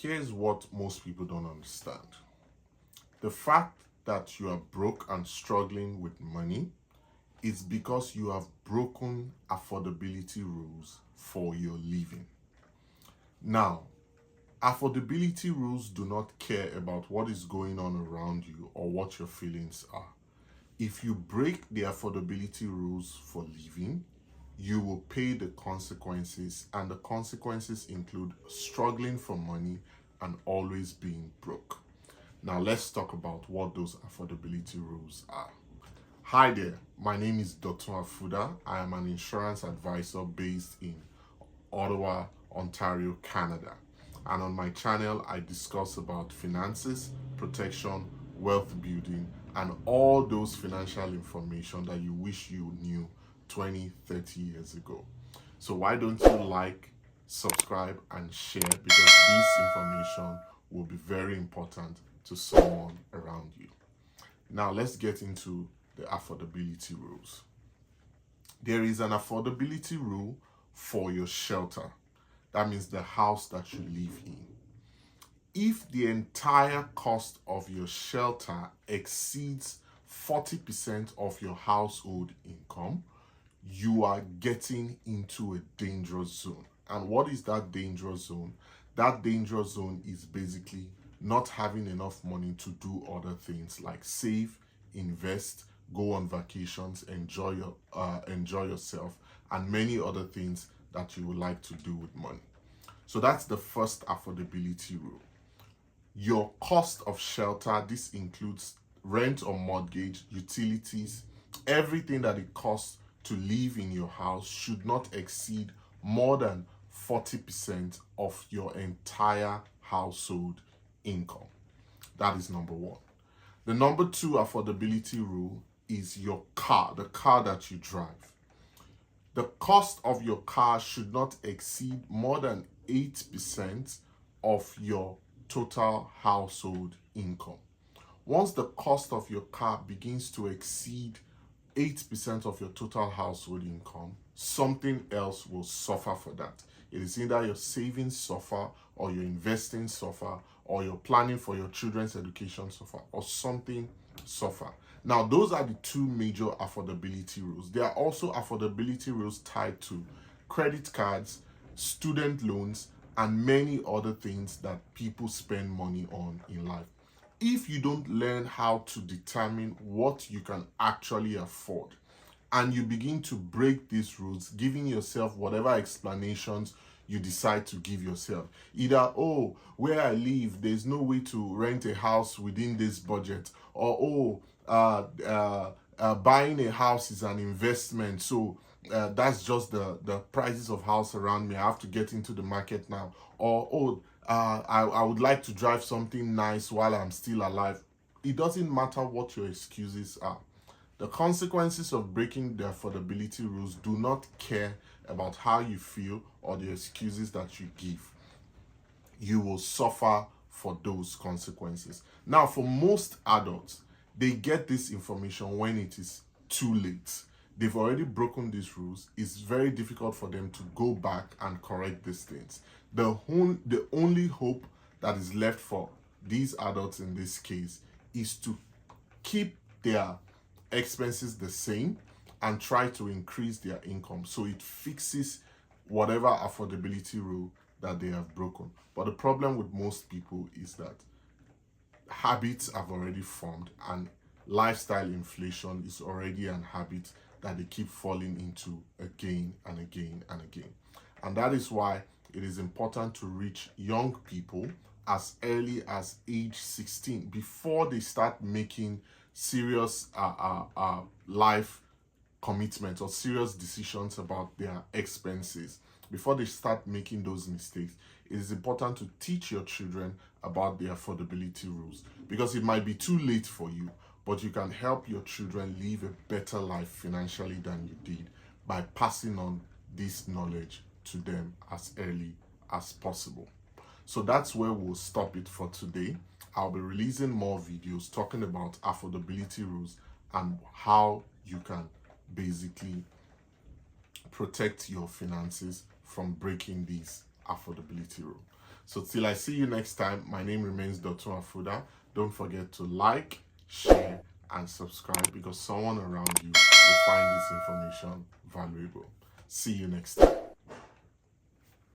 here's what most people don't understand. The fact that you are broke and struggling with money is because you have broken affordability rules for your living. Now, affordability rules do not care about what is going on around you or what your feelings are. If you break the affordability rules for living, you will pay the consequences, and the consequences include struggling for money and always being broke. Now, let's talk about what those affordability rules are. Hi there, my name is Dr. Afuda. I am an insurance advisor based in Ottawa, Ontario, Canada. And on my channel, I discuss about finances, protection, wealth building, and all those financial information that you wish you knew 20, 30 years ago. So why don't you like, subscribe, and share, because this information will be very important to someone around you. Now let's get into the affordability rules. There is an affordability rule for your shelter. That means the house that you live in. If the entire cost of your shelter exceeds 40% of your household income, you are getting into a dangerous zone. And what is that dangerous zone? That dangerous zone is basically not having enough money to do other things like save, invest, go on vacations, enjoy yourself, and many other things that you would like to do with money. So that's the first affordability rule. Your cost of shelter, this includes rent or mortgage, utilities, everything that it costs to live in your house should not exceed more than 40% of your entire household income. That is number one. The number two affordability rule is your car, the car that you drive. The cost of your car should not exceed more than 8% of your total household income. Once the cost of your car begins to exceed 8% of your total household income, something else will suffer for that. It is either your savings suffer, or your investing suffer, or your planning for your children's education suffer, or something suffer. Now, those are the two major affordability rules. There are also affordability rules tied to credit cards, student loans, and many other things that people spend money on in life. If you don't learn how to determine what you can actually afford, and you begin to break these rules, giving yourself whatever explanations you decide to give yourself, either, oh, where I live, there's no way to rent a house within this budget, or buying a house is an investment, so that's just the prices of house around me, I have to get into the market now, or I would like to drive something nice while I'm still alive. It doesn't matter what your excuses are. The consequences of breaking the affordability rules do not care about how you feel or the excuses that you give. You will suffer for those consequences. Now, for most adults, they get this information when it is too late. They've already broken these rules. It's very difficult for them to go back and correct these things. The only hope that is left for these adults in this case is to keep their expenses the same and try to increase their income, so it fixes whatever affordability rule that they have broken. But the problem with most people is that habits have already formed, and lifestyle inflation is already an habit that they keep falling into again and again and again. And that is why it is important to reach young people as early as age 16 before they start making serious life commitments or serious decisions about their expenses. Before they start making those mistakes, it is important to teach your children about the affordability rules, because it might be too late for you, but you can help your children live a better life financially than you did by passing on this knowledge to them as early as possible. So that's where we'll stop it for today. I'll be releasing more videos talking about affordability rules and how you can basically protect your finances from breaking these affordability rules. So till I see you next time, my name remains Dr. Afuda. Don't forget to like, share, and subscribe because someone around you will find this information valuable. See you next time.